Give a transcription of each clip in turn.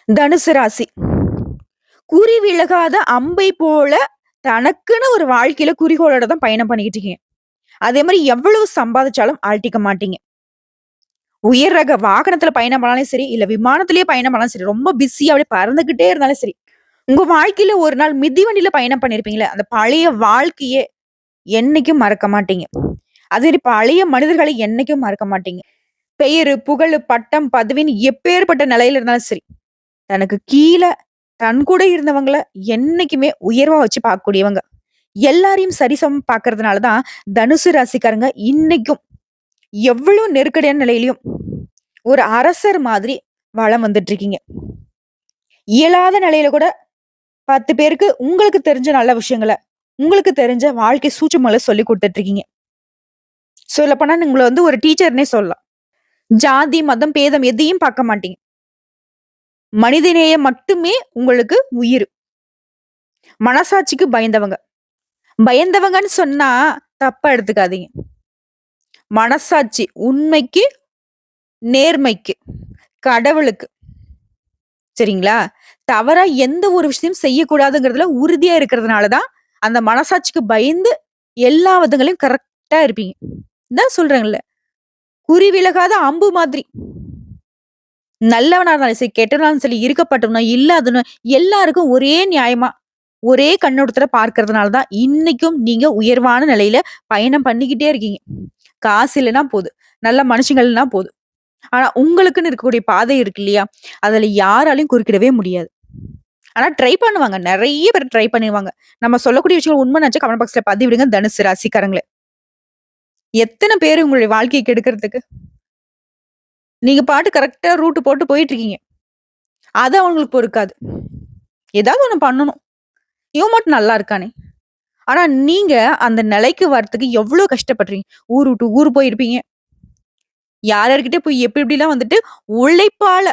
தனுசு ராசி. குறி விலகாத அம்பை போல தனக்குன்னு ஒரு வாழ்க்கையில குறிக்கோளோட தான் பயணம் பண்ணிக்கிட்டு இருக்கீங்க. அதே மாரி எவ்வளவு சம்பாதிச்சாலும் ஆழ்த்திக்க மாட்டீங்க. உயர் ரக வாகனத்துல பயணம் பண்ணாலும் சரி, இல்ல விமானத்திலேயே பயணம் பண்ணாலும் சரி, ரொம்ப பிஸியா அப்படியே பறந்துகிட்டே இருந்தாலும் சரி, உங்க வாழ்க்கையில ஒரு நாள் மிதிவண்டியில பயணம் பண்ணியிருப்பீங்கல்ல, அந்த பழைய வாழ்க்கைய என்னைக்கும் மறக்க மாட்டீங்க. அதே மாரி பழைய மனிதர்களை என்னைக்கும் மறக்க மாட்டீங்க. பெயரு, புகழு, பட்டம், பதவின்னு எப்பேர்ப்பட்ட நிலையில இருந்தாலும் சரி, தனக்கு கீழ தன் கூட இருந்தவங்கள என்னைக்குமே உயர்வா வச்சு பார்க்கக்கூடியவங்க. எல்லாரையும் சரிசமம் பார்க்கறதுனால தான் தனுசு ராசிக்காரங்க இன்னைக்கும் எவ்வளவு நெருக்கடியான நிலையிலயும் ஒரு அரசர் மாதிரி வலம் வந்துட்டு இருக்கீங்க. இயலாத நிலையில கூட 10 பேருக்கு உங்களுக்கு தெரிஞ்ச நல்ல விஷயங்கள, உங்களுக்கு தெரிஞ்ச வாழ்க்கை சூட்சுமங்கள சொல்லிக் குடுத்துட்டு இருக்கீங்க. சொல்லப்போனா உங்கள ஒரு டீச்சர்ன்னே சொல்லலாம். ஜாதி, மதம், பேதம் எதையும் பார்க்க மாட்டீங்க. மனிதநேயம் மட்டுமே உங்களுக்கு உயிர். மனசாட்சிக்கு பயந்தவங்க. பயந்தவங்கன்னு சொன்னா தப்பா எடுத்துக்காதீங்க. மனசாட்சி, உண்மைக்கு, நேர்மைக்கு, கடவுளுக்கு. சரிங்களா? தவறா எந்த ஒரு விஷயத்தையும் செய்யக்கூடாதுங்கிறதுல உறுதியா இருக்கிறதுனால தான், அந்த மனசாட்சிக்கு பயந்து எல்லா விதங்களையும் கரெக்ட்டா இருப்பீங்க. இதான் சொல்றேன்ல. குறி விலகாத அம்பு மாதிரி. நல்லவனா இருந்தாலும் சரி, கெட்டவனாலும் சரி, இருக்கப்பட்டவனோ, இல்லாதவனோ எல்லாருக்கும் ஒரே நியாயமா, ஒரே கண்ணோட்டத்துல பார்க்கிறதுனால தான் இன்னைக்கும் நீங்க உயர்வான நிலையில பயணம் பண்ணிக்கிட்டே இருக்கீங்க. காசு இல்லன்னா போதும். நல்ல மனுஷங்க இல்லன்னா போதும். ஆனா உங்களுக்குன்னு இருக்கக்கூடிய பாதை இருக்கு இல்லையா? அதுல யாராலயும் குறுக்கிடவே முடியாது. ஆனா ட்ரை பண்ணுவாங்க. நெறைய பேர் ட்ரை பண்ணிருவாங்க. நம்ம சொல்லக்கூடிய விஷயங்கள் உண்மை நெனச்சா கமெண்ட் பாக்ஸ்ல பதிவிடுங்க தனுசு ராசிக்காரங்களே. எத்தன பேரு உங்களுடைய வாழ்க்கைய கெடுக்கிறதுக்கு? நீங்க பாட்டு கரெக்ட்டா ரூட் போட்டு போயிட்டு இருக்கீங்க. அது அவங்களுக்கு பொறுக்காது. ஏதாவது ஒண்ணு பண்ணணும். இவன் மட்டும் நல்லா இருக்கானே! ஆனா நீங்க அந்த நிலைக்கு வரதுக்கு எவ்ளோ கஷ்டப்படுறீங்க. ஊர் விட்டு ஊர் போயிருப்பீங்க. யார் யார்கிட்ட போய் எப்டி எப்டிலாம் உழைப்பால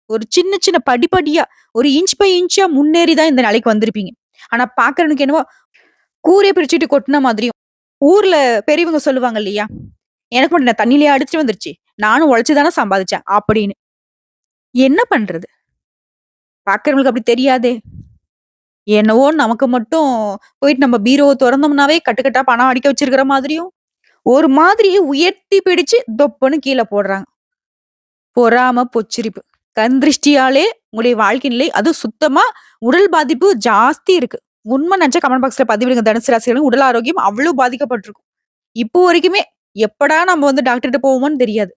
ஒரு சின்ன சின்ன படிப்படியா, ஒரு இன்ச் பை இன்ச்சா முன்னேறி தான் இந்த நிலைக்கு வந்திருப்பீங்க. ஆனா பார்க்கறவனுக்கு என்னவோ கூரைய பிரிச்சுட்டு கொட்டுன மாதிரியும். ஊர்ல பெரியவங்க சொல்லுவாங்க இல்லையா? "எனக்கு மட்டும் என்ன தண்ணீலயா அடிச்சுட்டு வந்துருச்சு? நானும் உழைச்சு தானே சம்பாதிச்சேன்." அப்படின்னு. என்ன பண்றது? பார்க்கிறவங்களுக்கு அப்படி தெரியாதே! என்னவோ நமக்கு மட்டும் போயிட்டு நம்ம பீரோவ தொறந்தோம்னாவே கட்டு கட்டா பணம் அடுக்கி வச்சிருக்கிற மாதிரியும், ஒரு மாதிரி உயர்த்தி பிடிச்சு தொப்புன்னு கீழ போடுறாங்க. பொறாம, பொச்சிரிப்பு. கண் திருஷ்டியாலே உங்களுடைய வாழ்க்கை நிலை அதுவும் சுத்தமா உடல் பாதிப்பு ஜாஸ்தி இருக்கு. உண்மை நெனச்சா கமெண்ட் பாக்ஸ்ல பதிவிடுங்க தனுசு ராசிகளுக்கு உடல் ஆரோக்கியம் அவ்ளோ பாதிக்கப்பட்டிருக்கும். இப்போ வரைக்குமே எப்படா நம்ம டாக்டர்ட்ட போவோமோன்னு தெரியாது.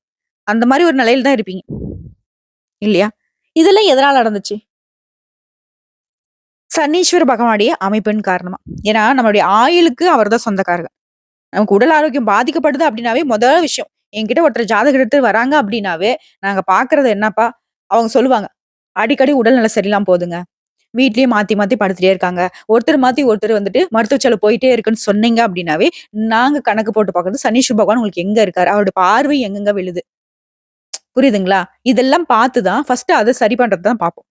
அந்த மாரி ஒரு நிலையில தான் இருப்பீங்க. இல்லையா? இதெல்லாம் எதனால நடந்துச்சு? சனீஸ்வர பகவானுடைய அமைப்பின் காரணமா. ஏன்னா நம்மளுடைய ஆயுளுக்கு அவர் தான் சொந்தக்காரர். நமக்கு உடல் ஆரோக்கியம் பாதிக்கப்படுது அப்டின்னாவே முதல் விஷயம். என்கிட்ட ஒருத்தர் ஜாதகம் எடுத்து வராங்க அப்டின்னாவே, நாங்க பார்க்குறது என்னப்பா, அவங்க சொல்லுவாங்க. அடிக்கடி உடல்நல சரியில்லாம போதுங்க. வீட்லயே மாத்தி மாத்தி படுத்துட்டே இருக்காங்க. ஒருத்தர் மாத்தி ஒருத்தர் மருத்துவ செலவு போயிட்டே இருக்குன்னு சொன்னீங்க அப்டின்னாவே, நாங்க கணக்கு போட்டு பார்க்குறது சனீஸ்வர பகவான் உங்களுக்கு எங்க இருக்காரு? அவருடைய பார்வை எங்கெங்க விழுது? புரியுதுங்களா? இதெல்லாம் பார்த்து தான் ஃபர்ஸ்ட்டு அத சரி பண்றது தான் பார்ப்போம்.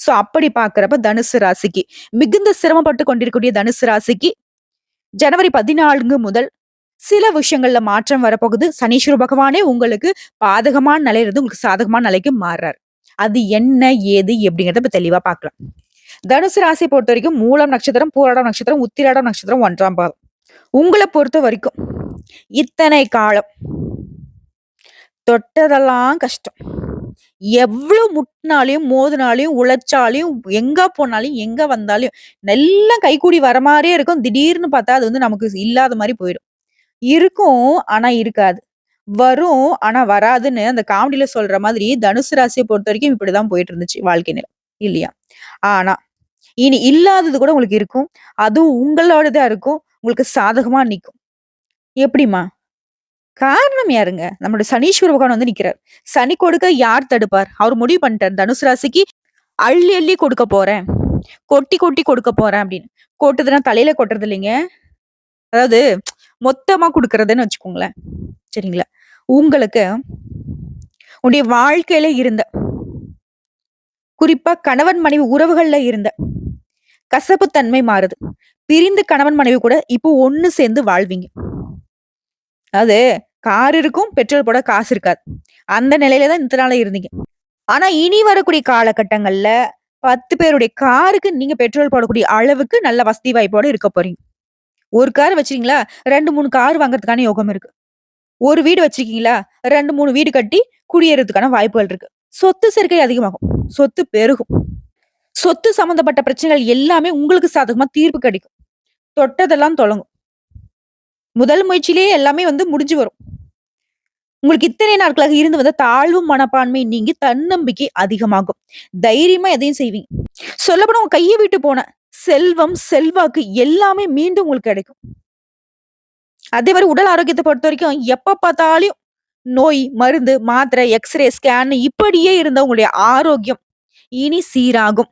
சோ அப்படி பார்க்கிறப்ப தனுசு ராசிக்கு மிகுந்த சிரமப்பட்டு கொண்டிருக்கக்கூடிய தனுசு ராசிக்கு ஜனவரி 14 முதல் சில விஷயங்கள்ல மாற்றம் வரப்போகுது. சனீஸ்வர பகவானே உங்களுக்கு பாதகமான நிலையிலிருந்து உங்களுக்கு சாதகமான நிலைக்கு மாறுறாரு. அது என்ன? ஏது? எப்படிங்கிறத இப்ப தெளிவா பார்க்கலாம். தனுசு ராசிய பொறுத்தவரைக்கும் மூலம் நட்சத்திரம், பூராடம் நட்சத்திரம், உத்திராடம் நட்சத்திரம் 1ஆம் பாதம். உங்கள பொறுத்த வரைக்கும் இத்தனை காலம் தொட்டதெல்லாம் கஷ்டம். எவ்ளோ முட்டுனாலயும், மோதுனாலயும், உழைச்சாலயும், எங்க போனாலும், எங்க வந்தாலும், எல்லாம் கைக்கூடி வர மாரியே இருக்கும். திடீர்னு பார்த்தா அது நமக்கு இல்லாத மாரி போயிடும். இருக்கும், ஆனா இருக்காது. வரும், ஆனா வராதுன்னு அந்த காமெடில சொல்ற மாதிரி தனுசு ராசிய பொறுத்தவரைக்கும் இப்படிதான் போயிட்டு இருந்துச்சு வாழ்க்கை நிலை. இல்லையா? ஆனா, இனி இல்லாதது கூட உங்களுக்கு இருக்கும். அதுவும் உங்களோடதா இருக்கும். உங்களுக்கு சாதகமா நிக்கும். எப்படிம்மா? காரணம் யாருங்க? நம்முடைய சனீஸ்வர பகவான் நிக்கிறார். சனி கொடுக்க யார் தடுப்பார்? அவர் முடிவு பண்ணிட்டார். தனுசு ராசிக்கு அள்ளி அள்ளி கொடுக்க போறேன். கொட்டி கொட்டி கொடுக்க போறேன் அப்படின்னு. கொட்டுதுன்னா தலையில கொட்டுறது இல்லைங்க. அதாவது மொத்தமா குடுக்குறதுன்னு வச்சுக்கோங்களேன். சரிங்களா? உங்களுக்கு உன்னுடைய வாழ்க்கையில இருந்த குறிப்பா கணவன் மனைவி உறவுகள்ல இருந்த கசப்பு தன்மை மாறுது. பிரிந்து கணவன் மனைவி கூட இப்போ ஒண்ணு சேர்ந்து வாழ்வீங்க. அதாவது கார் இருக்கும், பெட்ரோல் போட காசு இருக்காது. அந்த நிலையில தான் இத்தன நாளா இருந்தீங்க. ஆனா இனி வரக்கூடிய காலகட்டங்கள்ல 10 பேருடைய காருக்கு நீங்க பெட்ரோல் போடக்கூடிய அளவுக்கு நல்ல வசதி வாய்ப்போட இருக்க போறீங்க. ஒரு கார் வச்சுறீங்களா? 2, 3 கார் வாங்குறதுக்கான யோகம் இருக்கு. ஒரு வீடு வச்சிருக்கீங்களா? 2, 3 வீடு கட்டி குடியேறதுக்கான வாய்ப்புகள் இருக்கு. சொத்து சேர்க்கை அதிகமாகும். சொத்து பெருகும். சொத்து சம்மந்தப்பட்ட பிரச்சனைகள் எல்லாமே உங்களுக்கு சாதகமா தீர்வு கிடைக்கும். தொட்டதெல்லாம் தொடங்கும். முதல் முயற்சியிலேயே எல்லாமே முடிஞ்சு வரும். உங்களுக்கு இத்தனை நாட்களாக இருந்து வந்த தாழ்வு மனப்பான்மை நீங்கி தன்னம்பிக்கை அதிகமாகும். தைரியமா எதையும் செய்வீங்க. சொல்லப்போனா உங்க கைய விட்டு போன செல்வம், செல்வாக்கு எல்லாமே மீண்டும் உங்களுக்கு கிடைக்கும். அதே மாரி உடல் ஆரோக்கியத்த பொறுத்தவரைக்கும் எப்ப பார்த்தாலும் நோய், மருந்து, மாத்திரை, எக்ஸ்ரே, ஸ்கேன் இப்படியே இருந்த உங்களுடைய ஆரோக்கியம் இனி சீராகும்.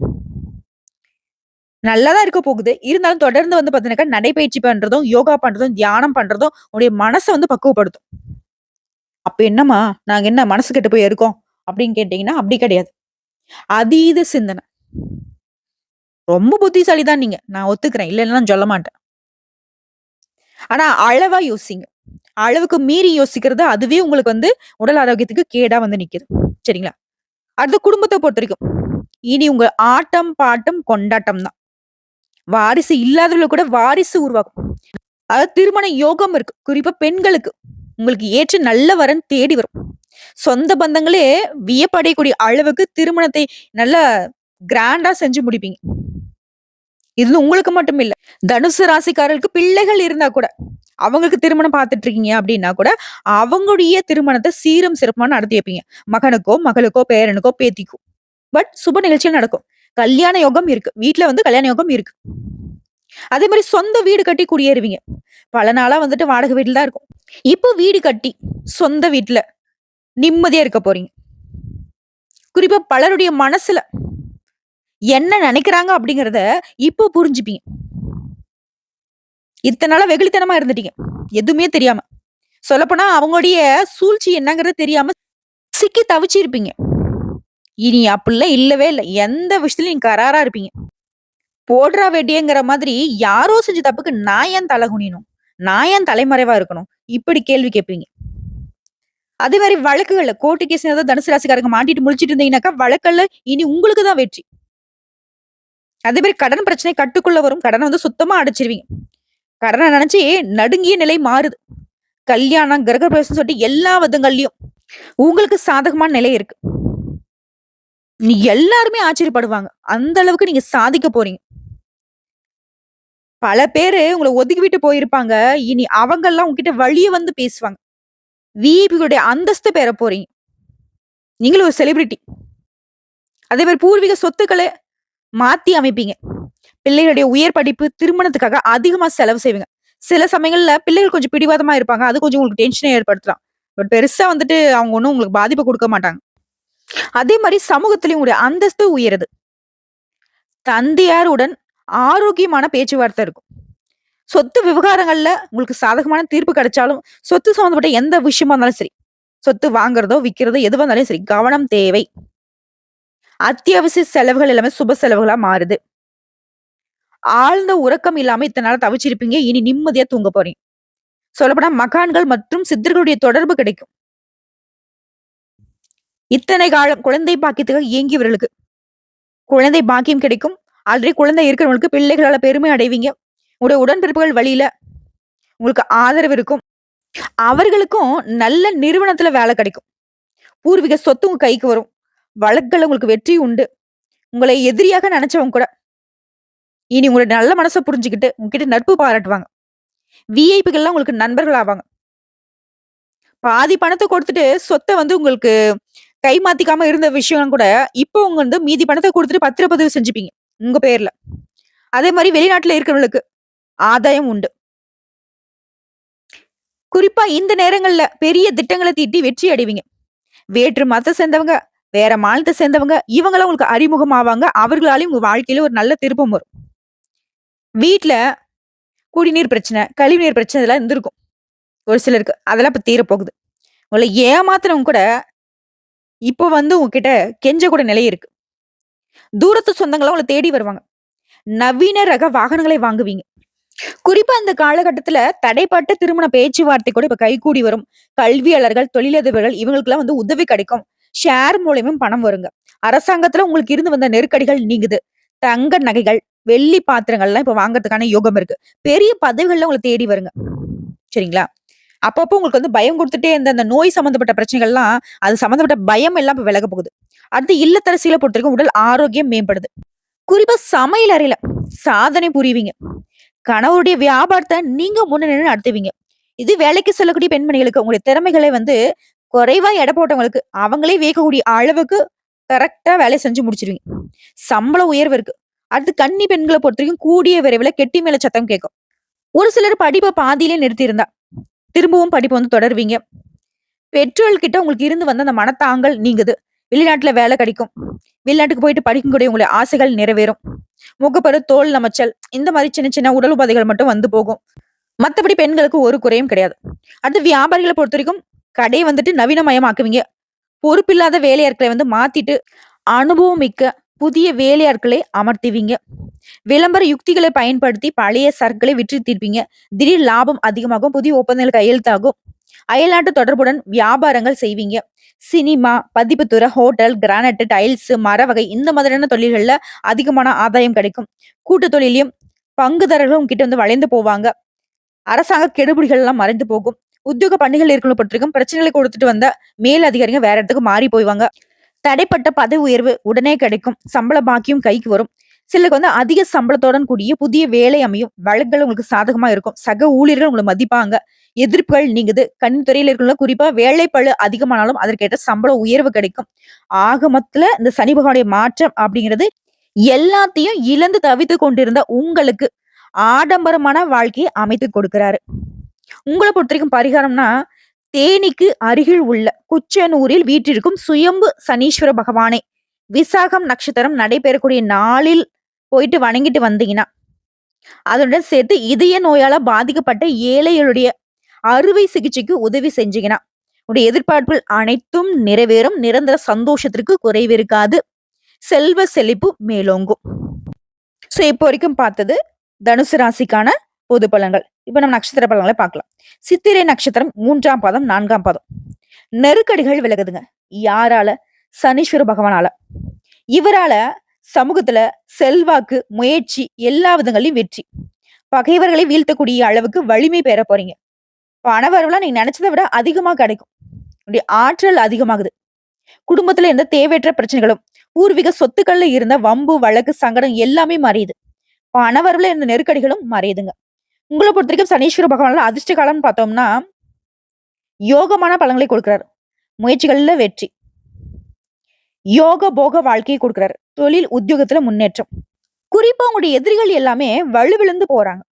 நல்லா தான் இருக்க போகுது. இருந்தாலும் தொடர்ந்து பார்த்தீங்கன்னாக்கா, நடைப்பயிற்சி பண்றதும், யோகா பண்றதும், தியானம் பண்றதும் உங்களுடைய மனச பக்குவப்படுத்தும். அப்ப என்னம்மா, நாங்க என்ன மனசு கெட்டு போய் இருக்கோம்? அப்படின்னு கேட்டீங்கன்னா, அப்படி கிடையாது. அதீத சிந்தனை. ரொம்ப புத்திசாலி தான் நீங்க. நான் ஒத்துக்கிறேன். இல்லன்னுலாம் சொல்ல மாட்டேன். ஆனா அளவா யோசிங்க. அளவுக்கு மீறி யோசிக்கிறது அதுவே உங்களுக்கு உடல் ஆரோக்கியத்துக்கு கேடா நிக்குது. சரிங்களா? அடுத்து குடும்பத்த பொறுத்தவரைக்கும், இனி உங்க ஆட்டம், பாட்டம், கொண்டாட்டம் தான். வாரிசு இல்லாதவர்களுக்கு கூட வாரிசு உருவாகும். அதாவது திருமண யோகம் இருக்கு. குறிப்பா பெண்களுக்கு. உங்களுக்கு ஏற்ற நல்ல வரன் தேடி வரும். சொந்த பந்தங்களே வியப்படையக்கூடிய அளவுக்கு திருமணத்தை நல்லா கிராண்டா செஞ்சு முடிப்பீங்க. இது உங்களுக்கு மட்டும் இல்ல. தனுசு ராசிக்காரர்களுக்கு பிள்ளைகள் இருந்தா கூட, அவங்களுக்கு திருமணம் பார்த்துட்டு இருக்கீங்க அப்படின்னா கூட, அவங்களுடைய திருமணத்த சீரும் சிறப்புமா நடத்தி வைப்பீங்க. மகனுக்கோ, மகளுக்கோ, பேரனுக்கோ, பேத்திக்கோ. பட் சுப நிகழ்ச்சியா நடக்கும். கல்யாண யோகம் இருக்கு. வீட்ல கல்யாண யோகம் இருக்கு. அதே மாரி சொந்த வீடு கட்டி குடியேறுவீங்க. பல நாளா வாடகை வீட்ல தான் இருக்கும். இப்போ வீடு கட்டி, சொந்த வீட்ல நிம்மதியா இருக்க போறீங்க. குறிப்பா பலருடைய மனசுல என்ன நெனைக்கிறாங்க அப்படிங்கிறத இப்போ புரிஞ்சுப்பீங்க. இத்தன நாளா வெகுளித்தனமா இருந்துட்டீங்க. எதுவுமே தெரியாம. சொல்லப்போனா அவங்களுடைய சூழ்ச்சி என்னங்கிறது தெரியாம சிக்கி தவிச்சிருப்பீங்க. இனி அப்படிலாம் இல்லவே இல்ல. எந்த விஷயத்துலயும் நீங்க கராரா இருப்பீங்க. போடுறா வெட்டியங்கிற மாதிரி யாரோ செஞ்ச தப்புக்கு நான் ஏன் தலை குனியணும்? நான் ஏன் தலைமறைவா இருக்கணும்? இப்படி கேள்வி கேட்பீங்க. அதே மாரி வழக்குகள்ல கோர்ட்டு கேஸ் ஏதாவது தனுசு ராசிக்காரங்க மாட்டிட்டு முழிச்சிட்டு இருந்தீங்கன்னாக்கா, வழக்கல்ல இனி உங்களுக்கு தான் வெற்றி. அதே மாரி கடன் பிரச்சனை கட்டுக்குள்ள வரும். கடன சுத்தமா அடைச்சிருவீங்க. கடன நெனச்சு நடுங்கிய நிலை மாறுது. கல்யாணம், கிரகப்பிரவேசம்னு சொல்லிட்டு எல்லா விதங்கள்லயும் உங்களுக்கு சாதகமான நிலை இருக்கு. நீ எல்லாருமே ஆச்சரியப்படுவாங்க. அந்த அளவுக்கு நீங்க சாதிக்க போறீங்க. பல பேரு உங்கள ஒதுக்கி விட்டு போயிருப்பாங்க. இனி அவங்கலாம் உங்ககிட்ட வழிய பேசுவாங்க. விஐபிகளுடைய அந்தஸ்து பெற போறீங்க. நீங்களும் ஒரு செலிபிரிட்டி. அதே மாரி பூர்வீக சொத்துக்கள மாத்தி அமைப்பீங்க. பிள்ளைகளுடைய உயர் படிப்பு, திருமணத்துக்காக அதிகமா செலவு செய்வீங்க. சில சமயங்கள்ல பிள்ளைகள் கொஞ்சம் பிடிவாதமா இருப்பாங்க. அது கொஞ்சம் உங்களுக்கு டென்ஷன ஏற்படுத்தலாம். பட் பெருசா அவங்க ஒண்ணும் உங்களுக்கு பாதிப்பு குடுக்க மாட்டாங்க. அதே மாரி சமூகத்திலயும் உங்களுடைய அந்தஸ்து உயருது. தந்தையாருடன் ஆரோக்கியமான பேச்சுவார்த்தை இருக்கும். சொத்து விவகாரங்கள்ல உங்களுக்கு சாதகமான தீர்ப்பு கிடைச்சாலும், சொத்து சம்மந்தப்பட்ட எந்த விஷயமா இருந்தாலும் சரி, சொத்து வாங்குறதோ, விக்கிறதோ எதுவா இருந்தாலும் சரி, கவனம் தேவை. அத்தியாவசிய செலவுகள் எல்லாமே சுப செலவுகளா மாறுது. ஆழ்ந்த உறக்கம் இல்லாம இத்தன நாள் தவிச்சிருப்பீங்க. இனி நிம்மதியா தூங்க போறீங்க. சொல்லப்போனா மகான்கள் மற்றும் சித்தர்களுடைய தொடர்பு கிடைக்கும். இத்தனை காலம் குழந்தை பாக்கியத்துக்காக ஏங்கியவர்களுக்கு குழந்தை பாக்கியம் கிடைக்கும். ஆல்ரெடி குழந்தை இருக்கிறவங்களுக்கு பிள்ளைகளால பெருமை அடைவீங்க. உங்களுடைய உடன்பிறப்புகள் வழியில உங்களுக்கு ஆதரவு இருக்கும். அவர்களுக்கும் நல்ல நிறுவனத்துல வேலை கிடைக்கும். பூர்வீக சொத்து உங்க கைக்கு வரும். வழக்குகள்ல உங்களுக்கு வெற்றி உண்டு. உங்களை எதிரியாக நினைச்சவங்க கூட இனி உங்களுடைய நல்ல மனச புரிஞ்சுகிட்டு உங்ககிட்ட நட்பு பாராட்டுவாங்க. விஐபிகள்லாம் உங்களுக்கு நண்பர்கள் ஆவாங்க. பாதி பணத்த கொடுத்துட்டு சொத்த உங்களுக்கு கை மாத்திக்காம இருந்த விஷயம் கூட, இப்போ உங்க மீதி பணத்த குடுத்துட்டு பத்திரப்பதிவு செஞ்சுப்பீங்க. உங்க பேர்ல. அதே மாரி வெளிநாட்டுல இருக்கிறவங்களுக்கு ஆதாயம் உண்டு. குறிப்பா இந்த நேரங்கள்ல பெரிய திட்டங்கள தீட்டி வெற்றி அடைவீங்க. வேற்று மதத்த சேர்ந்தவங்க, வேற மாநிலத்த சேர்ந்தவங்க, இவங்கலாம் உங்களுக்கு அறிமுகம் ஆவாங்க. அவர்களாலயும் உங்க வாழ்க்கையில ஒரு நல்ல திருப்பம் வரும். வீட்ல குடிநீர் பிரச்சனை, கழிவுநீர் பிரச்சனை இதெல்லாம் இருந்திருக்கும். ஒரு சிலருக்கு. அதெல்லாம் இப்ப தீரப்போகுது. உங்கள ஏமாத்துனவங்க கூட, இப்போ உங்ககிட்ட கெஞ்சக்கூடிய நிலை இருக்கு. தூரத்து சொந்தங்கள்லாம் உங்கள தேடி வருவாங்க. நவீன ரக வாகனங்களை வாங்குவீங்க. குறிப்பா இந்த காலகட்டத்துல தடைப்பட்ட திருமண பேச்சுவார்த்தை கூட இப்ப கைகூடி வரும். கல்வியாளர்கள், தொழிலதிபர்கள் இவங்களுக்கெல்லாம் உதவி கிடைக்கும். ஷேர் மூலியமும் பணம் வருங்க. அரசாங்கத்துல உங்களுக்கு இருந்து வந்த நெருக்கடிகள் நீங்குது. தங்க நகைகள், வெள்ளி பாத்திரங்கள்லாம் இப்ப வாங்குறதுக்கான யோகம் இருக்கு. பெரிய பதவிகள்லாம் உங்கள தேடி வருங்க. சரிங்களா? அப்பப்போ உங்களுக்கு வந்து பயம் குடுத்துட்டே இருந்த அந்த நோய் சம்மந்தப்பட்ட பிரச்சனைகள்லாம், அது சம்மந்தப்பட்ட பயம் எல்லாம் இப்ப விலகப் போகுது. அடுத்து இல்லத்தரசிகள பொறுத்தவரைக்கும் உடல் ஆரோக்கியம் மேம்படுது. குறிப்பா சமையல் அறையில சாதனை புரிவீங்க. கணவருடைய வியாபாரத்த நீங்க முன்ன நின்னு நடத்துவீங்க. இது வேலைக்கு செல்லக்கூடிய பெண்மணிகளுக்கு உங்களுடைய திறமைகளை வந்து குறைவா எடை போட்டவங்களுக்கு, அவங்களே வியக்கக்கூடிய அளவுக்கு கரெக்ட்டா வேலைய செஞ்சு முடிச்சுருவீங்க. சம்பள உயர்வு இருக்கு. அடுத்து கன்னி பெண்கள பொறுத்தவரைக்கும் கூடிய விரைவில கெட்டி மேல சத்தம் கேட்கும். ஒரு சிலர் படிப்ப பாதியிலே நிறுத்தியிருந்தா, திரும்பவும் படிப்ப வந்து தொடருவீங்க. பெற்றோர்கள் கிட்ட உங்களுக்கு இருந்து வந்த அந்த மனத்தாங்கல் நீங்குது. வெளிநாட்டுல வேலை கிடைக்கும். வெளிநாட்டுக்கு போயிட்டு படிக்கக்கூடிய உங்களுடைய ஆசைகள் நிறைவேறும். முகப்பரு, தோல் நமைச்சல் இந்த மாரி சின்ன சின்ன உடல் உபாதைகள் மட்டும் வந்து போகும். மத்தபடி பெண்களுக்கு ஒரு குறையும் கிடையாது. அடுத்து வியாபாரிகள பொறுத்தவரைக்கும் கடைய வந்துட்டு நவீனமயமாக்குவீங்க. பொறுப்பில்லாத வேலையாட்களை வந்து மாத்திட்டு, அனுபவம் மிக்க புதிய வேலையாட்களை அமர்த்துவீங்க. விளம்பர யுக்திகளை பயன்படுத்தி பழைய சரக்குகளை விற்று தீர்ப்பீங்க. திடீர் லாபம் அதிகமாகும். புதிய ஒப்பந்தங்கள் கையெழுத்தாகும். அயல்நாட்டு தொடர்புடன் வியாபாரங்கள் செய்வீங்க. சினிமா, பதிப்புத்துறை, ஹோட்டல், கிரானைட், டைல்ஸ், மர வகை இந்த மாதிரியான தொழில்கள்ல அதிகமான ஆதாயம் கிடைக்கும். கூட்டு தொழிலையும் பங்குதாரர்களும் உங்ககிட்ட வந்து வளைந்து போவாங்க. அரசாங்க கெடுபிடிகள் எல்லாம் மறைந்து போகும். உத்தியோக பணிகள் இருக்கிறவங்கள பொறுத்தவரைக்கும் பிரச்சனைகளை கொடுத்துட்டு வந்த மேல் அதிகாரிங்க வேற இடத்துக்கு மாறி போய்வாங்க. தடைப்பட்ட பதவி உயர்வு உடனே கிடைக்கும். சம்பள பாக்கியம் கைக்கு வரும். சிலருக்கு வந்து அதிக சம்பளத்துடன் கூடிய புதிய வேலை அமையும். வழக்குகள் உங்களுக்கு சாதகமா இருக்கும். சக ஊழியர்கள் உங்களை மதிப்பாங்க. எதிர்ப்புகள் நீங்குது. கணினித்துறையில இருக்கிறவங்க குறிப்பா வேலைப்பளு அதிகமானாலும் அதற்கேற்ற சம்பள உயர்வு கிடைக்கும். ஆக மொத்தத்துல இந்த சனி பகவானுடைய மாற்றம் அப்படிங்கிறது எல்லாத்தையும் இழந்து தவித்துக் கொண்டிருந்த உங்களுக்கு ஆடம்பரமான வாழ்க்கையை அமைத்து கொடுக்கிறாரு. உங்கள பொறுத்தவரைக்கும் பரிகாரம்னா, தேனிக்கு அருகில் உள்ள குச்சனூரில் வீற்றிருக்கும் சுயம்பு சனீஸ்வர பகவானை விசாகம் நட்சத்திரம் நடைபெறக்கூடிய நாளில் போயிட்டு வணங்கிட்டு வந்தீங்கன்னா, அதனுடன் சேர்த்து இதய நோயால பாதிக்கப்பட்ட ஏழைகளுடைய அறுவை சிகிச்சைக்கு உதவி செஞ்சீங்கன்னா, உடைய எதிர்பார்ப்புகள் அனைத்தும் நிறைவேறும். நிரந்தர சந்தோஷத்திற்கு குறைவு இருக்காது. செல்வ செழிப்பு மேலோங்கும். சோ இப்போ வரைக்கும் பார்த்தது தனுசு ராசிக்கான பொது பலன்கள். இப்ப நம்ம நட்சத்திர பலன்களை பார்க்கலாம். சித்திரை நட்சத்திரம் 3ஆம் பாதம், 4ஆம் பாதம். நெருக்கடிகள் விலகுதுங்க. யாரால? சனீஸ்வர பகவானால. இவரால சமூகத்துல செல்வாக்கு, முயற்சி எல்லா விதங்களையும் வெற்றி. பகைவர்களை வீழ்த்தக்கூடிய அளவுக்கு வலிமை பெற போறீங்க. பணவரவுலாம் நீங்க நினைச்சதை விட அதிகமா கிடைக்கும். உங்களுடைய ஆற்றல் அதிகமாகுது. குடும்பத்துல இருந்த தேவையற்ற பிரச்சனைகளும், பூர்வீக சொத்துக்கள்ல இருந்த வம்பு, வழக்கு, சங்கடம் எல்லாமே மறையுது. பணவரவுல இருந்த நெருக்கடிகளும் மறையுதுங்க. உங்கள பொறுத்தவரைக்கும் சனீஸ்வர பகவானால அதிர்ஷ்ட காலம்னு பார்த்தோம்னா, யோகமான பலன்களை கொடுக்கிறாரு. முயற்சிகள்ல வெற்றி. யோக போக வாழ்க்கையை கொடுக்கிறாரு. தொழில், உத்தியோகத்துல முன்னேற்றம். குறிப்பா உங்களுடைய எதிரிகள் எல்லாமே வலுவிழந்து போறாங்க.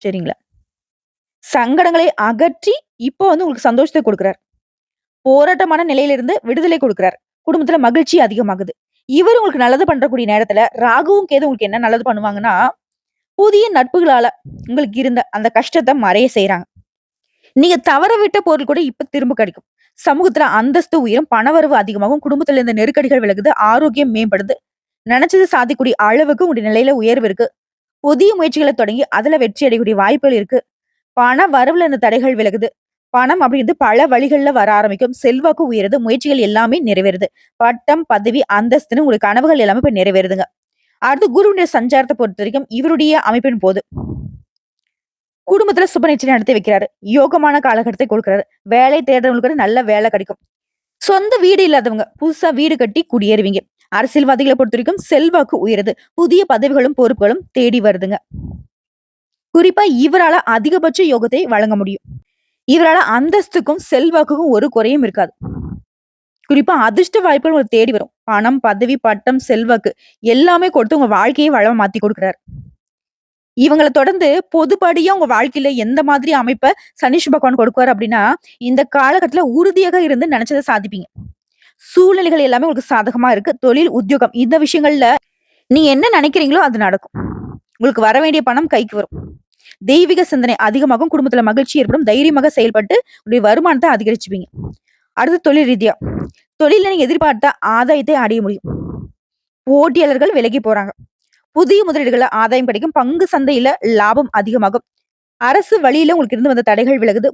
சரிங்களா? சங்கடங்களை அகற்றி இப்போ வந்து உங்களுக்கு சந்தோஷத்தை கொடுக்கிறார். போராட்டமான நிலையிலிருந்து விடுதலை கொடுக்கிறார். குடும்பத்துல மகிழ்ச்சி அதிகமாகுது. இவர் உங்களுக்கு நல்லது பண்றக்கூடிய நேரத்துல ராகுவும் கேது உங்களுக்கு என்ன நல்லது பண்ணுவாங்கன்னா, புதிய நட்புகளால உங்களுக்கு இருந்த அந்த கஷ்டத்த மறைய செய்றாங்க. நீங்க தவற விட்ட பொருள் கூட இப்ப திரும்ப கிடைக்கும். சமூகத்துல அந்தஸ்து உயரும், பணவரவு அதிகமாகும், குடும்பத்துல இருந்த நெருக்கடிகள் விலகுது, ஆரோக்கியம் மேம்படுது. நினைச்சது சாதிக்கக்கூடிய அளவுக்கு உங்களுடைய நிலையில உயர்வு இருக்கு. புதிய முயற்சிகளை தொடங்கி அதுல வெற்றி அடையக்கூடிய வாய்ப்புகள் இருக்கு. பண வரவுல இருந்த தடைகள் விலகுது. பணம் அப்படிங்கிறது பல வழிகள்ல வர ஆரம்பிக்கும். செல்வாக்கு உயருது. முயற்சிகள் எல்லாமே நிறைவேறுது. பட்டம், பதவி, அந்தஸ்துன்னு உங்களுக்கு கனவுகள் எல்லாமே இப்ப நிறைவேறுதுங்க. அடுத்து குருவுடைய சஞ்சாரத்தை பொறுத்த வரைக்கும் இவருடைய அமைப்பின் போது குடும்பத்துல சுப நிச்சயம் நடத்தி வைக்கிறாரு. யோகமான காலகட்டத்தை கொடுக்கிறாரு. வேலை தேடுறவங்களுக்கு கூட நல்ல வேலை கிடைக்கும். சொந்த வீடு இல்லாதவங்க புதுசா வீடு கட்டி குடியேறுவீங்க. அரசியல்வாதிகளை பொறுத்த வரைக்கும் செல்வாக்கு உயருது. புதிய பதவிகளும் பொறுப்புகளும் தேடி வருதுங்க. குறிப்பா இவரால அதிகபட்ச யோகத்தை வழங்க முடியும். இவரால அந்தஸ்துக்கும் செல்வாக்குக்கும் ஒரு குறையும் இருக்காது. குறிப்பா அதிர்ஷ்ட வாய்ப்புகள் உங்களுக்கு தேடி வரும். பணம், பதவி, பட்டம், செல்வாக்கு எல்லாமே கொடுத்து உங்க வாழ்க்கையை வளமா மாத்தி கொடுக்கிறாரு. இவங்கள தொடர்ந்து பொதுப்படியா உங்க வாழ்க்கையில எந்த மாதிரி அமைப்ப சனீஸ்வர பகவான் கொடுக்குவாரு அப்படின்னா, இந்த காலகட்டத்துல உறுதியாக இருந்து நினைச்சதை சாதிப்பீங்க. சூழ்நிலைகள் எல்லாமே உங்களுக்கு சாதகமா இருக்கு. தொழில், உத்தியோகம் இந்த விஷயங்கள்ல நீங்க என்ன நினைக்கிறீங்களோ அது நடக்கும். உங்களுக்கு வர வேண்டிய பணம் கைக்கு வரும். தெய்வீக சிந்தனை அதிகமாகும். குடும்பத்துல மகிழ்ச்சி ஏற்படும். தைரியமாக செயல்பட்டு உங்களுடைய வருமானத்தை அதிகரிச்சுப்பீங்க. அடுத்து தொழில் ரீதியா. தொழில நீங்க எதிர்பார்த்த ஆதாயத்தை அடைய முடியும். போட்டியாளர்கள் விலகி போறாங்க. புதிய முதலீடுகள ஆதாயம் கிடைக்கும். பங்கு சந்தையில லாபம் அதிகமாகும். அரசு வழியில உங்களுக்கு இருந்து வந்த தடைகள் விலகுது.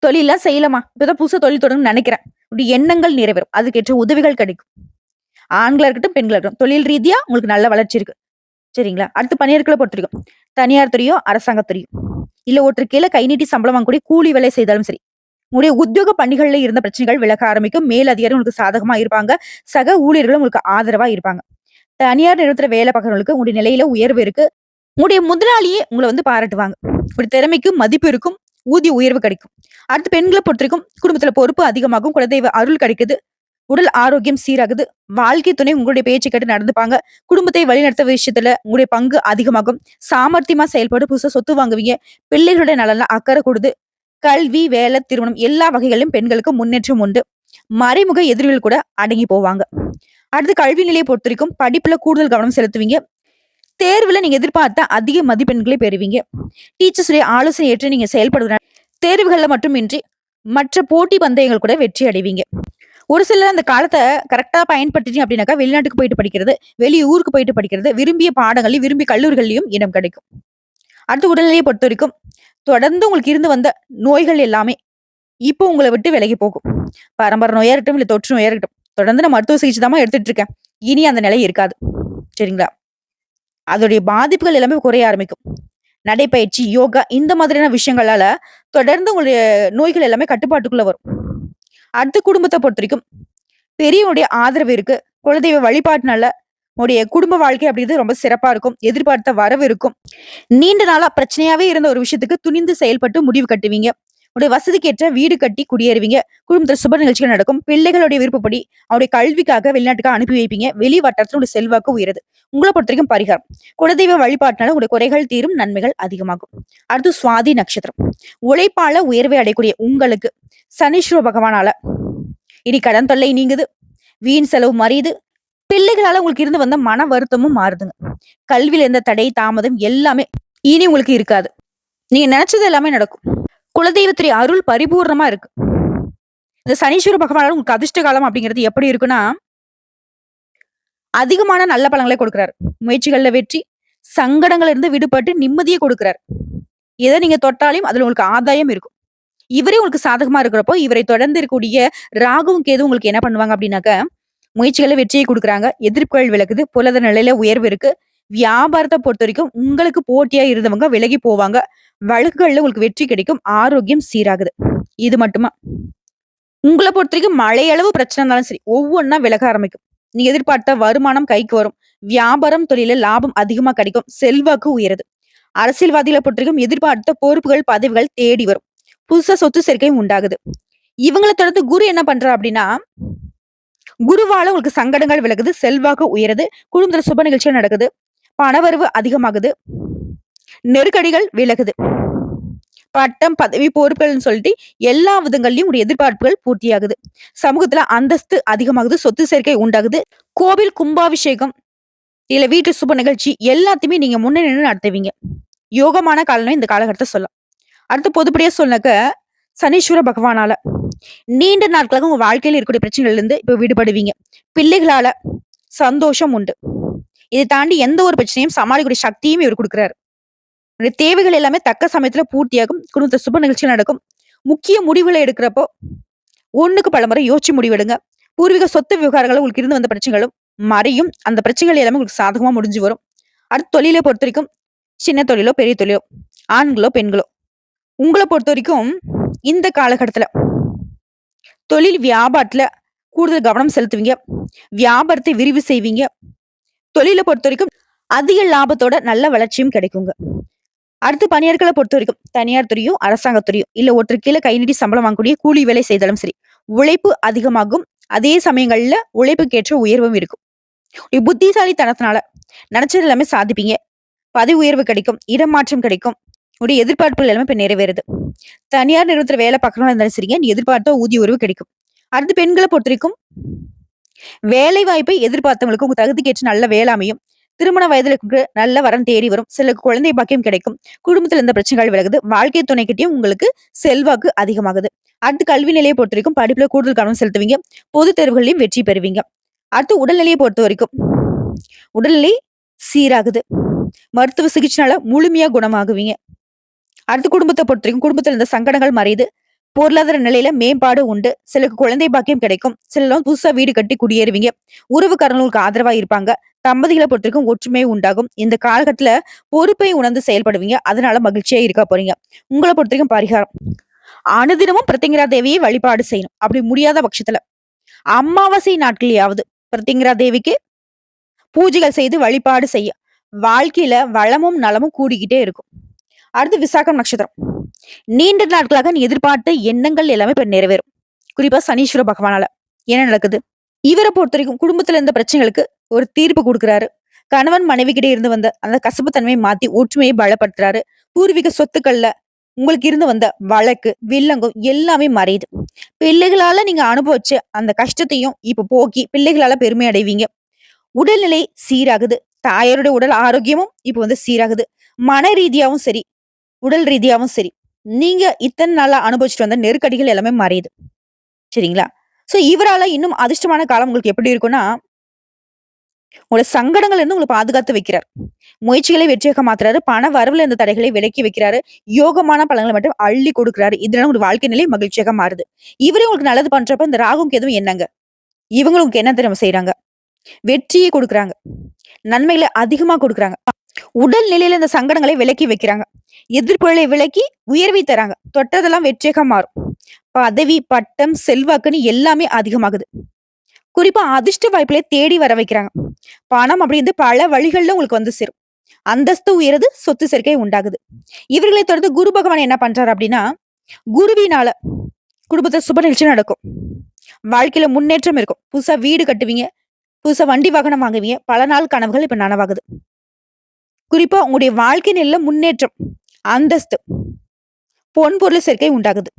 தொழில்லாம் செய்யலாமா? இப்பதான் புதுசா தொழில் தொடங்கணும்னு நினைக்கிறேன். உங்களுடைய எண்ணங்கள் நிறைவேறும். அதுக்கேற்ற உதவிகள் கிடைக்கும். ஆண்களா இருக்கட்டும், பெண்களா இருக்கட்டும். தொழில் ரீதியா உங்களுக்கு நல்ல வளர்ச்சி இருக்கு. சரிங்களா? அடுத்து பணியாட்கள பொறுத்தவரைக்கும், தனியார் துறையோ, அரசாங்கத் துறையோ, இல்ல ஒருத்தர் கீழ கை நீட்டி சம்பளம் வாங்கக்கூடிய கூலி வேலை செய்தாலும் சரி, உங்களுடைய உத்தியோக பணிகள்ல இருந்த பிரச்சனைகள் விலக ஆரம்பிக்கும். மேல் அதிகாரி உங்களுக்கு சாதகமா இருப்பாங்க. சக ஊழியர்களும் உங்களுக்கு ஆதரவா இருப்பாங்க. தனியார் நிறுவனத்துல வேலை பார்க்கிறவங்களுக்கு உங்களுடைய நிலையில உயர்வு இருக்கு. உங்களுடைய முதலாளியே உங்கள வந்து பாராட்டுவாங்க. உங்களுடைய திறமைக்கு மதிப்பு இருக்கும். ஊதிய உயர்வு கிடைக்கும். அடுத்து பெண்கள பொறுத்தவரைக்கும் குடும்பத்துல பொறுப்பு அதிகமாகும். குலதெய்வ அருள் கிடைக்குது. உடல் ஆரோக்கியம் சீராகுது. வாழ்க்கை துணை உங்களுடைய பேச்சு கேட்டு நடந்துப்பாங்க. குடும்பத்தை வழிநடத்த விஷயத்துல உங்களுடைய பங்கு அதிகமாகும். சாமர்த்தியமா செயல்பட்டு புதுசா சொத்து வாங்குவீங்க. பிள்ளைகளுடைய நலன்ல அக்கறை கொடுது. கல்வி, வேலை, திருமணம் எல்லா வகைகளிலும் பெண்களுக்கு முன்னேற்றம் உண்டு. மறைமுக எதிரிகள் கூட அடங்கி போவாங்க. அடுத்து கல்வி நிலையை பொறுத்தவரைக்கும் படிப்புல கூடுதல் கவனம் செலுத்துவீங்க. தேர்வுல நீங்க எதிர்பார்த்த அதிக மதிப்பெண்களை பெறுவீங்க. டீச்சர்ஸ் உடைய ஆலோசனை ஏற்று நீங்க செயல்படுவதனால தேர்வுகள்ல மட்டுமின்றி மற்ற போட்டி பந்தயங்கள் கூட வெற்றி அடைவீங்க. ஒரு சிலர் அந்த காலத்த கரெக்ட்டா பயன்படுத்திட்டீங்க அப்படின்னாக்கா, வெளிநாட்டுக்கு போயிட்டு படிக்கிறது, வெளி ஊருக்கு போயிட்டு படிக்கிறது, விரும்பிய பாடங்களையும், விரும்பிய கல்லூரிகள்லயும் இடம் கிடைக்கும். அடுத்து உடல்நிலையை பொறுத்தவரைக்கும், தொடர்ந்து உங்களுக்கு இருந்து வந்த நோய்கள் எல்லாமே இப்போ உங்கள விட்டு விலகி போகும். பரம்பரை நோயா இருக்கட்டும், இல்ல தொற்று நோயா இருக்கட்டும். தொடர்ந்து நான் மருத்துவ சிகிச்சை தாம்மா எடுத்துட்டு இருக்கேன். இனி அந்த நிலை இருக்காது. சரிங்களா? அதோடைய பாதிப்புகள் எல்லாமே குறைய ஆரம்பிக்கும். நடைப்பயிற்சி, யோகா இந்த மாதிரியான விஷயங்களால தொடர்ந்து உங்களுடைய நோய்கள் எல்லாமே கட்டுப்பாட்டுக்குள்ள வரும். அடுத்து குடும்பத்த பொறுத்தவரைக்கும் பெரியவங்களுடைய ஆதரவு இருக்கு. குலதெய்வ வழிபாட்டுனால உங்களுடைய குடும்ப வாழ்க்கை அப்படிங்கிறது ரொம்ப சிறப்பா இருக்கும். எதிர்பார்த்த வரவு இருக்கும். நீண்ட நாளா பிரச்சனையாவே இருந்த ஒரு விஷயத்துக்கு துணிந்து செயல்பட்டு முடிவு கட்டுவீங்க. உங்களுடைய வசதிக்கேற்ற வீடு கட்டி குடியேறுவீங்க. குடும்பத்துல சுப நிகழ்ச்சிகள் நடக்கும். பிள்ளைகளுடைய விருப்பப்படி அவருடைய கல்விக்காக வெளிநாட்டுக்கு அனுப்பி வைப்பீங்க. வெளி வட்டாரத்துல உங்களுடைய செல்வாக்கு உயருது. உங்கள பொறுத்தவரைக்கும் பரிகாரம். குலதெய்வ வழிபாட்டினால உங்களுடைய குறைகள் தீரும், நன்மைகள் அதிகமாகும். அடுத்து சுவாதி நட்சத்திரம். உழைப்பால உயர்வை அடையக்கூடிய உங்களுக்கு சனீஸ்வர பகவானால இனி கடன் தொல்லை நீங்குது. வீண் செலவு மறையுது. பிள்ளைகளால உங்களுக்கு இருந்து வந்த மன வருத்தமும் மாறுதுங்க. கல்வியில இருந்த தடை, தாமதம் எல்லாமே இனி உங்களுக்கு இருக்காது. நீங்க நினைச்சது எல்லாமே நடக்கும். குலதெய்வத்துடைய அருள் பரிபூர்ணமா இருக்கு. இந்த சனீஸ்வர பகவானால உங்களுக்கு அதிர்ஷ்ட காலம் அப்படிங்கிறது எப்படி இருக்குன்னா, அதிகமான நல்ல பலன்களை கொடுக்கிறாரு. முயற்சிகள்ல வெற்றி, சங்கடங்கள்ல இருந்து விடுபட்டு நிம்மதியை கொடுக்கிறார். எதை நீங்க தொட்டாலும் அதுல உங்களுக்கு ஆதாயம் இருக்கும். இவரே உங்களுக்கு சாதகமா இருக்கிறப்போ, இவரை தொடர்ந்து இருக்கக்கூடிய ராகுவும் கேதுவும் உங்களுக்கு என்ன பண்ணுவாங்க அப்படின்னாக்க, முயற்சிகள்ல வெற்றியை குடுக்குறாங்க. எதிர்ப்புகள் விலகுது. பொருளாதார நிலையில உயர்வு இருக்கு. வியாபாரத்த பொறுத்தவரைக்கும் உங்களுக்கு போட்டியா இருந்தவங்க விலகி போவாங்க. வழக்குகள்ல உங்களுக்கு வெற்றி கிடைக்கும். ஆரோக்கியம் சீராகுது. இது மட்டுமா? உங்கள பொறுத்தவரைக்கும் மழையளவு பிரச்சனை இருந்தாலும் சரி, ஒவ்வொன்னா விலக ஆரம்பிக்கும். நீங்க எதிர்பார்த்த வருமானம் கைக்கு வரும். வியாபாரம், தொழில லாபம் அதிகமா கிடைக்கும். செல்வாக்கு உயருது. அரசியல்வாதிகளை பொறுத்தவரைக்கும் எதிர்பார்த்த பொறுப்புகள், பதவிகள் தேடி வரும். புதுசா சொத்து சேர்க்கையும் உண்டாகுது. இவங்கள தொடர்ந்து குரு என்ன பண்றா அப்படின்னா, குருவால உங்களுக்கு சங்கடங்கள் விலகுது. செல்வாக்கு உயருது. குடும்பத்துல சுப நிகழ்ச்சிகள் நடக்குது. பணவரவு அதிகமாகுது. நெருக்கடிகள் விலகுது. பட்டம், பதவி, பொறுப்புகள்னு சொல்லிட்டு எல்லா விதங்கள்லயும் உடைய எதிர்பார்ப்புகள் பூர்த்தியாகுது. சமூகத்துல அந்தஸ்து அதிகமாகுது. சொத்து சேர்க்கை உண்டாகுது. கோவில் கும்பாபிஷேகம் இல்ல வீட்டு சுப நிகழ்ச்சி எல்லாத்தையுமே நீங்க முன்ன நின்னு நடத்துவீங்க. யோகமான காலம்னு இந்த காலகட்டத்தை சொல்லலாம். அடுத்து பொதுப்படியா சொன்னாக்க, சனீஸ்வர பகவானால நீண்ட நாட்களாக உங்க வாழ்க்கையில இருக்கக்கூடிய பிரச்சனைகள்ல இருந்து இப்ப விடுபடுவீங்க. பிள்ளைகளால சந்தோஷம் உண்டு. இதை தாண்டி எந்த ஒரு பிரச்சனையும் சமாளிக்கக்கூடிய சக்தியும் இவர் கொடுக்கிறாரு. உங்களுடைய தேவைகள் எல்லாமே தக்க சமயத்துல பூர்த்தியாகும். குடும்பத்துல சுப நிகழ்ச்சிகள் நடக்கும். முக்கிய முடிவுகளை எடுக்கிறப்போ ஒண்ணுக்கு பலமுறை யோசிச்சு முடிவெடுங்க. பூர்வீக சொத்து விவகாரங்கள் உங்களுக்கு இருந்து வந்த பிரச்சனைகளும் மறையும். அந்த பிரச்சனைகள் எல்லாமே உங்களுக்கு சாதகமா முடிஞ்சு வரும். அடுத்து தொழிலை பொறுத்த வரைக்கும் சின்ன தொழிலோ, பெரிய தொழிலோ, ஆண்களோ, பெண்களோ, உங்கள பொறுத்த வரைக்கும் இந்த காலகட்டத்துல தொழில் வியாபாரத்துல கூடுதல் கவனம் செலுத்துவீங்க. வியாபாரத்தை விரிவு செய்வீங்க. தொழில பொறுத்த வரைக்கும் அதிக லாபத்தோட நல்ல வளர்ச்சியும் கிடைக்குங்க. அடுத்து பணியாட்கள பொறுத்த வரைக்கும் தனியார் துறையோ, அரசாங்கத் துறையோ, இல்ல ஒருத்தர் கீழ கை நீட்டி சம்பளம் வாங்கக்கூடிய கூலி வேலை செய்தாலும் சரி, உழைப்பு அதிகமாகும். அதே சமயங்கள்ல உழைப்புக்கேற்ற உயர்வும் இருக்கும். புத்திசாலித்தனத்தினால நினைச்சது எல்லாமே சாதிப்பீங்க. பதவி உயர்வு கிடைக்கும். இடமாற்றம் கிடைக்கும். உடைய எதிர்பார்ப்புகள் எல்லாமே இப்ப நிறைவேறுது. தனியார் நிறுவனத்துல வேலை பார்க்கறவங்களா இருந்தாலும் சரிங்க, நீ எதிர்பார்த்த ஊதிய உயர்வு கிடைக்கும். அடுத்து பெண்கள பொறுத்த வரைக்கும் வேலை வாய்ப்பை எதிர்பார்த்தவங்களுக்கு உங்க தகுதிக்கு ஏற்ற நல்ல வேலை அமையும். திருமண வயதுல இருக்கிற நல்ல வரன் தேடி வரும். சிலருக்கு குழந்தை பாக்கியம் கிடைக்கும். குடும்பத்துல இருந்த பிரச்சனைகள் விலகுது. வாழ்க்கை துணைக்கிட்டயும் உங்களுக்கு செல்வாக்கு அதிகமாகுது. அடுத்து கல்வி நிலையை பொறுத்த வரைக்கும் படிப்புல கூடுதல் கவனம் செலுத்துவீங்க. பொதுத் தேர்வுகளையும் வெற்றி பெறுவீங்க. அடுத்து உடல்நிலையை பொறுத்த வரைக்கும் உடல்நிலை சீராகுது. மருத்துவ சிகிச்சைனால முழுமையா குணமாகுவீங்க. அடுத்து குடும்பத்தை பொறுத்த வரைக்கும் குடும்பத்துல இருந்த சங்கடங்கள் மறையுது. பொருளாதார நிலையில மேம்பாடு உண்டு. சிலருக்கு குழந்தை பாக்கியம் கிடைக்கும். சிலர் புதுசா வீடு கட்டி குடியேறுவீங்க. உறவுக்காரங்களுக்கு ஆதரவா இருப்பாங்க. தம்பதிகளை பொறுத்தவரைக்கும் ஒற்றுமை உண்டாகும். இந்த காலகட்டத்துல பொறுப்பை உணர்ந்து செயல்படுவீங்க. அதனால மகிழ்ச்சியா இருக்க போறீங்க. உங்கள பொறுத்தவரைக்கும் பரிகாரம். அனுதினமும் பிரத்திங்கரா தேவியை வழிபாடு செய்யணும். அப்படி முடியாத பட்சத்துல அமாவாசை நாட்கள்லயாவது பிரத்திங்கரா தேவிக்கு பூஜைகள் செய்து வழிபாடு செய்ய வாழ்க்கையில வளமும் நலமும் கூடிக்கிட்டே இருக்கும். அடுத்து விசாகம் நட்சத்திரம். நீண்ட நாட்களாக நீ எதிர்பார்த்த எண்ணங்கள் எல்லாமே இப்ப நிறைவேறும். குறிப்பா சனீஸ்வர பகவானால என்ன நடக்குது? இவரை பொறுத்த வரைக்கும் குடும்பத்துல இருந்த பிரச்சனைகளுக்கு ஒரு தீர்ப்பு கொடுக்கிறாரு. கணவன் மனைவி கிட்ட இருந்து வந்த அந்த கசப்பு தன்மையை மாத்தி ஒற்றுமையை பலப்படுத்துறாரு. பூர்வீக சொத்துக்கள்ல உங்களுக்கு இருந்து வந்த வழக்கு வில்லங்கம் எல்லாமே மறையுது. பிள்ளைகளால நீங்க அனுபவிச்ச அந்த கஷ்டத்தையும் இப்ப போக்கி பிள்ளைகளால பெருமை அடைவீங்க. உடல்நிலை சீராகுது. தாயாருடைய உடல் ஆரோக்கியமும் இப்ப சீராகுது. மன ரீதியாவும் சரி, உடல் ரீதியாவும் சரி. நீங்க இத்தனை நாளா அனுபவிச்சுட்டு வந்த நெருக்கடிகள் எல்லாமே மறையுது. சரிங்களா? சோ இவரால இன்னும் அதிர்ஷ்டமான காலம் உங்களுக்கு எப்படி இருக்கும்னா, உங்களோட சங்கடங்கள்ல இருந்து உங்கள பாதுகாத்து வைக்கிறார். முயற்சிகளை வெற்றியாக மாத்துறாரு. பண வரவுல இருந்த தடைகளை விலக்கி வைக்கிறாரு. யோகமான பலன்களை மட்டும் அள்ளி கொடுக்கிறாரு. இதனால உங்க வாழ்க்கை நிலை மகிழ்ச்சியாக மாறுது. இவரே உங்களுக்கு நல்லது பண்றப்ப இந்த ராகும் கேதுவும் என்னங்க? இவங்களும் உங்களுக்கு என்ன தெரியுமா செய்றாங்க? வெற்றியை கொடுக்குறாங்க. நன்மைகளை அதிகமா கொடுக்குறாங்க. உடல் நிலையில இந்த சங்கடங்களை விலக்கி வைக்கிறாங்க. எதிர்ப்புகளை விலக்கி உயர்வை தராங்க. தொட்டதெல்லாம் வெற்றியாக மாறும். பதவி, பட்டம், செல்வாக்குன்னு எல்லாமே அதிகமாகுது. குறிப்பா அதிர்ஷ்ட வாய்ப்புகளை தேடி வர வைக்கிறாங்க. பணம் அப்படின்றது பல வழிகள்ல உங்களுக்கு சேரும். அந்தஸ்து உயருது, சொத்து சேர்க்கை உண்டாகுது. இவர்களை தொடர்ந்து குரு பகவான் என்ன பண்றாரு அப்படின்னா, குருவினால குடும்பத்துல சுப நிகழ்ச்சி நடக்கும். வாழ்க்கையில முன்னேற்றம் இருக்கும். புதுசா வீடு கட்டுவீங்க. புதுசா வண்டி வாகனம் வாங்குவீங்க. பல நாள் கனவுகள் இப்ப நனவாகுது. குறிப்பா உங்களுடைய வாழ்க்கை நிலையில முன்னேற்றம், அந்தஸ்து, பொன் பொருள் சேர்க்கை உண்டாகுது.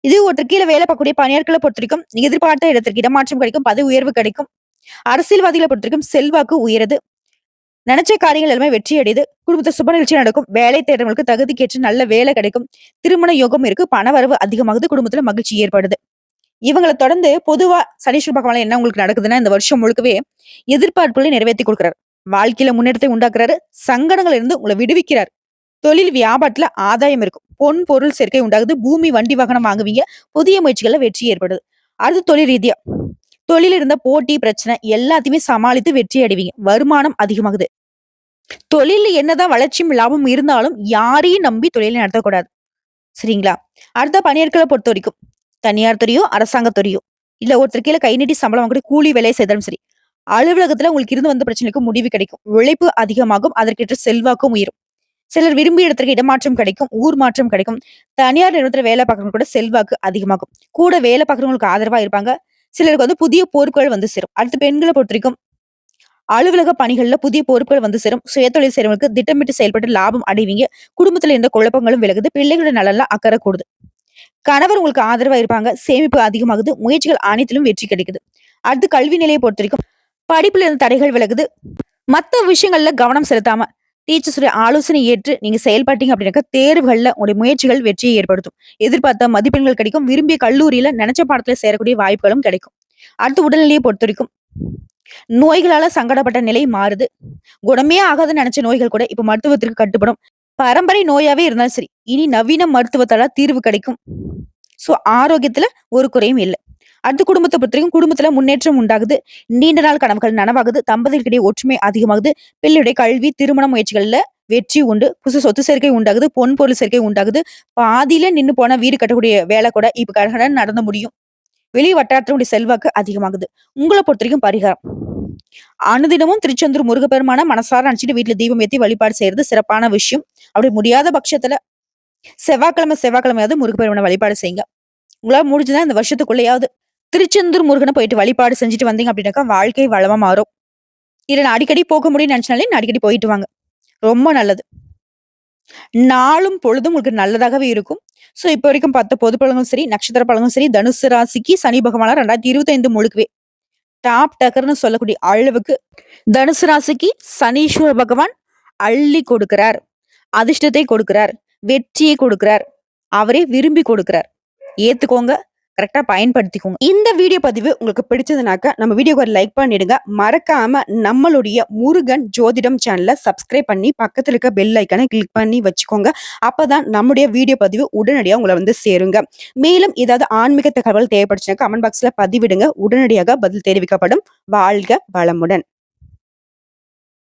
இது ஒருத்தர் கீழ வேலை பார்க்கக்கூடிய பணியாட்களை பொறுத்தவரைக்கும் நீங்க எதிர்பார்த்த இடத்திற்கு இடமாற்றம் கிடைக்கும். பதவி உயர்வு கிடைக்கும். அரசியல்வாதிகளை பொறுத்தவரைக்கும் செல்வாக்கு உயருது. நினைச்ச காரியங்கள் எல்லாமே வெற்றி அடையுது. குடும்பத்தை சுப நிகழ்ச்சி நடக்கும். வேலை தேடுறவங்களுக்கு தகுதிக்கேற்ற நல்ல வேலை கிடைக்கும். திருமண யோகம் இருக்கு. பணவரவு அதிகமாகுது. குடும்பத்துல மகிழ்ச்சி ஏற்படுது. இவங்களை தொடர்ந்து பொதுவா சனீஸ்வர பகவான் என்ன உங்களுக்கு நடக்குதுன்னா, இந்த வருஷம் முழுக்கவே எதிர்பார்ப்புகளை நிறைவேற்றி கொடுக்கிறார். வாழ்க்கையில முன்னேற்றத்தை உண்டாக்குறாரு. சங்கடங்கள் இருந்து உங்களை விடுவிக்கிறார். தொழில் வியாபாரத்துல ஆதாயம் இருக்கும். பொன் பொருள் சேர்க்கை உண்டாகுது. பூமி வண்டி வாகனம் வாங்குவீங்க. புதிய முயற்சிகள்ல வெற்றி ஏற்படுது. அடுத்து தொழில் ரீதியா தொழில் இருந்த போட்டி பிரச்சனை எல்லாத்தையுமே சமாளித்து வெற்றி அடைவீங்க. வருமானம் அதிகமாகுது. தொழில் என்னதான் வளர்ச்சியும் லாபமும் இருந்தாலும் யாரையும் நம்பி தொழிலை நடத்தக்கூடாது. சரிங்களா? அடுத்த பணியாட்களை பொறுத்த வரைக்கும் தனியார் துறையோ அரசாங்க துறையோ இல்ல ஒருத்தர் கீழே கை நீட்டி சம்பளம் வாங்கி கூலி வேலையை செய்தாலும் சரி, அலுவலகத்துல உங்களுக்கு இருந்து வந்த பிரச்சனைக்கு முடிவு கிடைக்கும். உழைப்பு அதிகமாகும். அதற்கேற்ற செல்வாக்கும் உயரும். சிலர் விரும்பிய இடத்திற்கு இடமாற்றம் கிடைக்கும். ஊர் மாற்றம் கிடைக்கும். தனியார் நிறுவனத்துல வேலை பார்க்கறவங்க கூட செல்வாக்கு அதிகமாகும். கூட வேலை பார்க்கறவங்களுக்கு ஆதரவா இருப்பாங்க. சிலருக்கு புதிய பொறுப்புகள் சேரும். அடுத்து பெண்களை பொறுத்த வரைக்கும் அலுவலக பணிகள்ல புதிய பொறுப்புகள் சேரும். சுயதொழில் செய்றவங்களுக்கு திட்டமிட்டு செயல்பட்டு லாபம் அடைவீங்க. குடும்பத்துல இருந்த குழப்பங்களும் விலகுது. பிள்ளைகளோட நலன்ல அக்கறை கூடுது. கணவர் உங்களுக்கு ஆதரவா இருப்பாங்க. சேமிப்பு அதிகமாகுது. முயற்சிகள் அனைத்திலும் வெற்றி கிடைக்குது. அடுத்து கல்வி நிலையை பொறுத்த வரைக்கும் படிப்புல இருந்த தடைகள் விலகுது. மத்த விஷயங்கள்ல கவனம் செலுத்தாம டீச்சர்ஸுடைய ஆலோசனை ஏற்று நீங்க செயல்பட்டீங்க அப்படின்னாக்க தேர்வுகள்ல உங்களுடைய முயற்சிகள் வெற்றியை ஏற்படுத்தும். எதிர்பார்த்த மதிப்பெண்கள் கிடைக்கும். விரும்பிய கல்லூரியில நினைச்ச பாடத்துல சேரக்கூடிய வாய்ப்புகளும் கிடைக்கும். அடுத்து உடல்நிலையை பொறுத்த வரைக்கும் நோய்களால சங்கடப்பட்ட நிலை மாறுது. குணமே ஆகாதுன்னு நினைச்ச நோய்கள் கூட இப்ப மருத்துவத்திற்கு கட்டுப்படும். பரம்பரை நோயாவே இருந்தாலும் சரி, இனி நவீன மருத்துவத்தால தீர்வு கிடைக்கும். சோ ஆரோக்கியத்துல ஒரு குறையும் இல்லை. அடுத்து குடும்பத்தை பொறுத்தவரைக்கும் குடும்பத்துல முன்னேற்றம் உண்டாகுது. நீண்ட நாள் கனவுகள் நனவாகுது. தம்பதிகளிடையே ஒற்றுமை அதிகமாகுது. பிள்ளையுடைய கல்வி திருமண முயற்சிகள்ல வெற்றி உண்டு. புதுசு சொத்து சேர்க்கை உண்டாகுது. பொன் பொருள் சேர்க்கை உண்டாகுது. பாதியில நின்னு போன வீடு கட்டக்கூடிய வேலை கூட இப்ப கடகடன்னு நடந்து முடியும். வெளி வட்டாரத்தினுடைய செல்வாக்கு அதிகமாகுது. உங்களை பொறுத்த வரைக்கும் பரிகாரம். அனுதினமும் திருச்செந்தூர் முருகப்பெருமான மனசார நினைச்சிட்டு வீட்டுல தீபம் ஏத்தி வழிபாடு செய்யறது சிறப்பான விஷயம். அப்படி முடியாத பட்சத்துல செவ்வாய்க்கிழமையாவது முருகப்பெருமான வழிபாடு செய்யுங்க. உங்களால முடிஞ்சுதான் இந்த வருஷத்துக்குள்ளேயாவது திருச்செந்தூர் முருகனை போயிட்டு வழிபாடு செஞ்சுட்டு வந்தீங்க அப்படின்னாக்கா வாழ்க்கை வளமா மாறும். இல்ல நான் அடிக்கடி போக முடியும்னு நினைச்சாலே அடிக்கடி போயிட்டு வாங்க. ரொம்ப நல்லது. நாளும் பொழுதும் உங்களுக்கு நல்லதாகவே இருக்கும். சோ இப்ப வரைக்கும் 10 பொது பலனும் சரி, நட்சத்திர பலனும் சரி, தனுசு ராசிக்கு சனி பகவானா 2025 முழுக்கவே டாப் டக்கர்னு சொல்லக்கூடிய அளவுக்கு தனுசு ராசிக்கு சனீஸ்வர பகவான் அள்ளி கொடுக்கிறார். அதிர்ஷ்டத்தை கொடுக்கிறார். வெற்றியை கொடுக்கிறார். அவரே விரும்பி கொடுக்கிறார். ஏத்துக்கோங்க. கரெக்ட்டா பயன்படுத்திக்கோங்க. இந்த வீடியோ பதிவு உங்களுக்கு பிடிச்சதுனாக்க, நம்ம வீடியோக்கு ஒரு லைக் பண்ணிடுங்க. மறக்காம நம்மளுடைய முருகன் ஜோதிடம் சேனல சப்ஸ்கிரைப் பண்ணி, பக்கத்துல இருக்க பெல் ஐகான கிளிக் பண்ணி வச்சுக்கோங்க. அப்பதான் நம்முடைய வீடியோ பதிவு உடனடியா உங்கள வந்து சேருங்க. மேலும் ஏதாவது ஆன்மீக தகவல் தேவைப்பட்டுச்சுனா கமெண்ட் பாக்ஸ்ல பதிவிடுங்க. உடனடியாக பதில் தெரிவிக்கப்படும். வாழ்க வளமுடன்.